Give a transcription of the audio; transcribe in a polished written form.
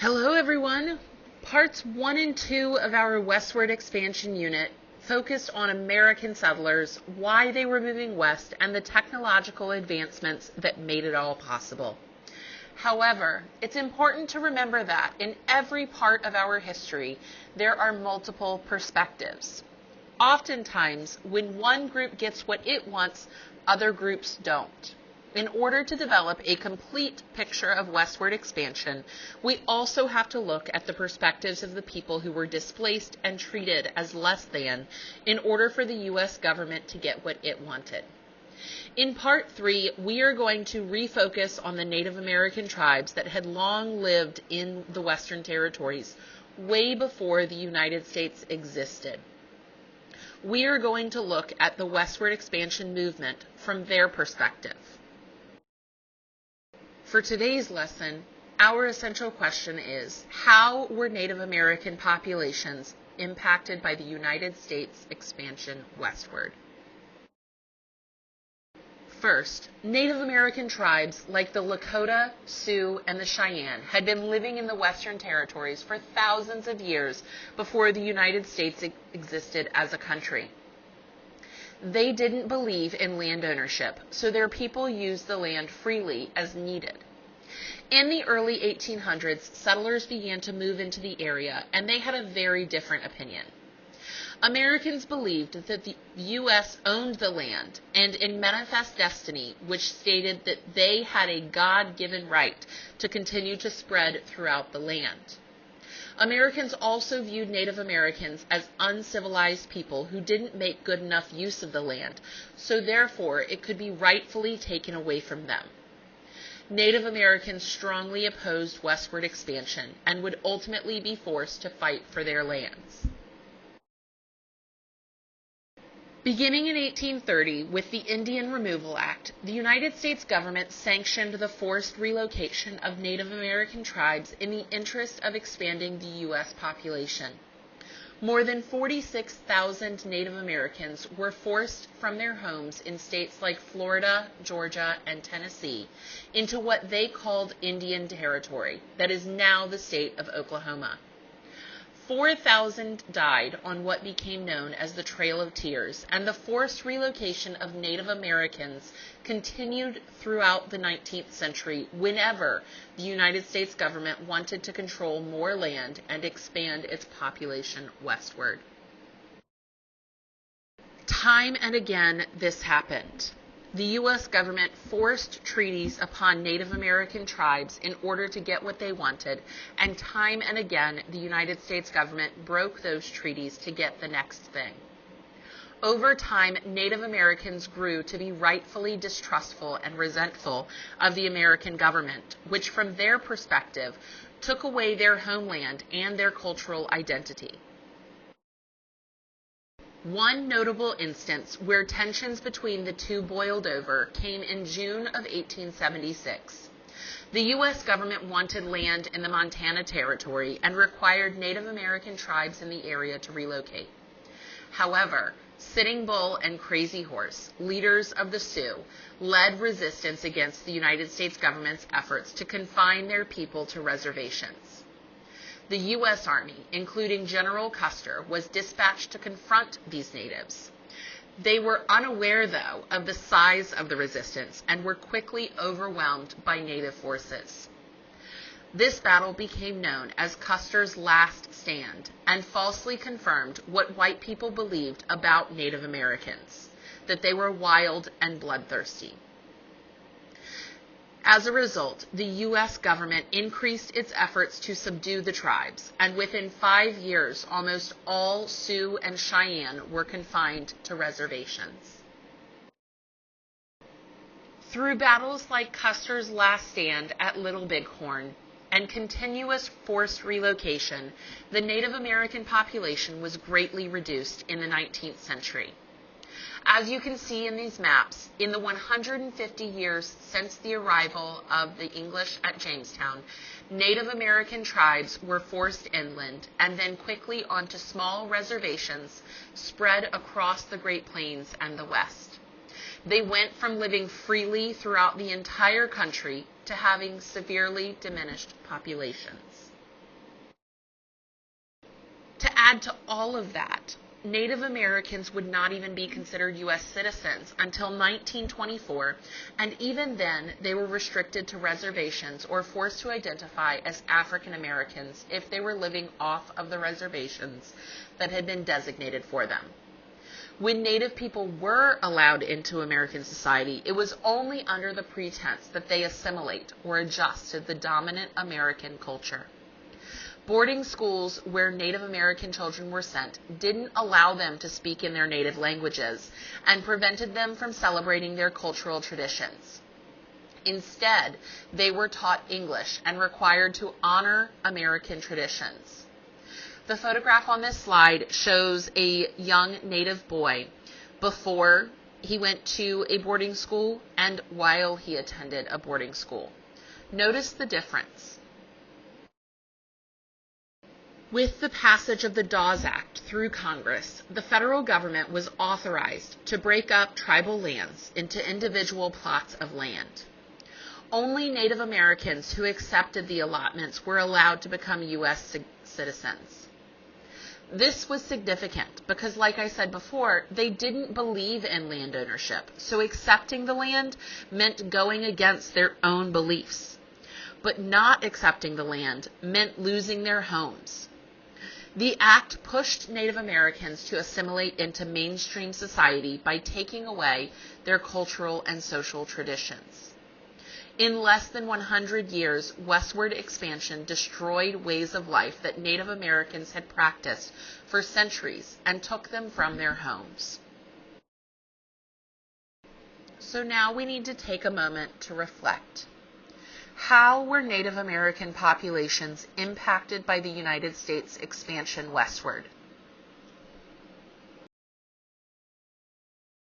Hello everyone! Parts 1 and 2 of our Westward expansion unit focused on American settlers, why they were moving west, and the technological advancements that made it all possible. However, it's important to remember that in every part of our history, there are multiple perspectives. Oftentimes, when one group gets what it wants, other groups don't. In order to develop a complete picture of westward expansion, we also have to look at the perspectives of the people who were displaced and treated as less than in order for the U.S. government to get what it wanted. In Part 3, we are going to refocus on the Native American tribes that had long lived in the Western territories way before the United States existed. We are going to look at the westward expansion movement from their perspective. For today's lesson, our essential question is, how were Native American populations impacted by the United States expansion westward? First, Native American tribes like the Lakota, Sioux, and the Cheyenne had been living in the Western territories for thousands of years before the United States existed as a country. They didn't believe in land ownership, so their people used the land freely as needed. In the early 1800s, settlers began to move into the area, and they had a very different opinion. Americans believed that the U.S. owned the land, and in Manifest Destiny, which stated that they had a God-given right to continue to spread throughout the land. Americans also viewed Native Americans as uncivilized people who didn't make good enough use of the land, so therefore it could be rightfully taken away from them. Native Americans strongly opposed westward expansion and would ultimately be forced to fight for their lands. Beginning in 1830 with the Indian Removal Act, the United States government sanctioned the forced relocation of Native American tribes in the interest of expanding the U.S. population. More than 46,000 Native Americans were forced from their homes in states like Florida, Georgia, and Tennessee into what they called Indian Territory, that is now the state of Oklahoma. 4,000 died on what became known as the Trail of Tears, and the forced relocation of Native Americans continued throughout the 19th century whenever the United States government wanted to control more land and expand its population westward. Time and again, this happened. The U.S. government forced treaties upon Native American tribes in order to get what they wanted, and time and again, the United States government broke those treaties to get the next thing. Over time, Native Americans grew to be rightfully distrustful and resentful of the American government, which from their perspective took away their homeland and their cultural identity. One notable instance where tensions between the two boiled over came in June of 1876. The U.S. government wanted land in the Montana Territory and required Native American tribes in the area to relocate. However, Sitting Bull and Crazy Horse, leaders of the Sioux, led resistance against the United States government's efforts to confine their people to reservations. The U.S. Army, including General Custer, was dispatched to confront these natives. They were unaware, though, of the size of the resistance and were quickly overwhelmed by native forces. This battle became known as Custer's Last Stand and falsely confirmed what white people believed about Native Americans, that they were wild and bloodthirsty. As a result, the U.S. government increased its efforts to subdue the tribes, and within 5 years, almost all Sioux and Cheyenne were confined to reservations. Through battles like Custer's Last Stand at Little Bighorn and continuous forced relocation, the Native American population was greatly reduced in the 19th century. As you can see in these maps, in the 150 years since the arrival of the English at Jamestown, Native American tribes were forced inland and then quickly onto small reservations spread across the Great Plains and the West. They went from living freely throughout the entire country to having severely diminished populations. Add to all of that, Native Americans would not even be considered U.S. citizens until 1924, and even then they were restricted to reservations or forced to identify as African Americans if they were living off of the reservations that had been designated for them. When Native people were allowed into American society, it was only under the pretense that they assimilate or adjust to the dominant American culture. Boarding schools where Native American children were sent didn't allow them to speak in their native languages and prevented them from celebrating their cultural traditions. Instead, they were taught English and required to honor American traditions. The photograph on this slide shows a young Native boy before he went to a boarding school and while he attended a boarding school. Notice the difference. With the passage of the Dawes Act through Congress, the federal government was authorized to break up tribal lands into individual plots of land. Only Native Americans who accepted the allotments were allowed to become U.S. citizens. This was significant because, like I said before, they didn't believe in land ownership, so accepting the land meant going against their own beliefs. But not accepting the land meant losing their homes. The act pushed Native Americans to assimilate into mainstream society by taking away their cultural and social traditions. In less than 100 years, westward expansion destroyed ways of life that Native Americans had practiced for centuries and took them from their homes. So now we need to take a moment to reflect. How were Native American populations impacted by the United States expansion westward?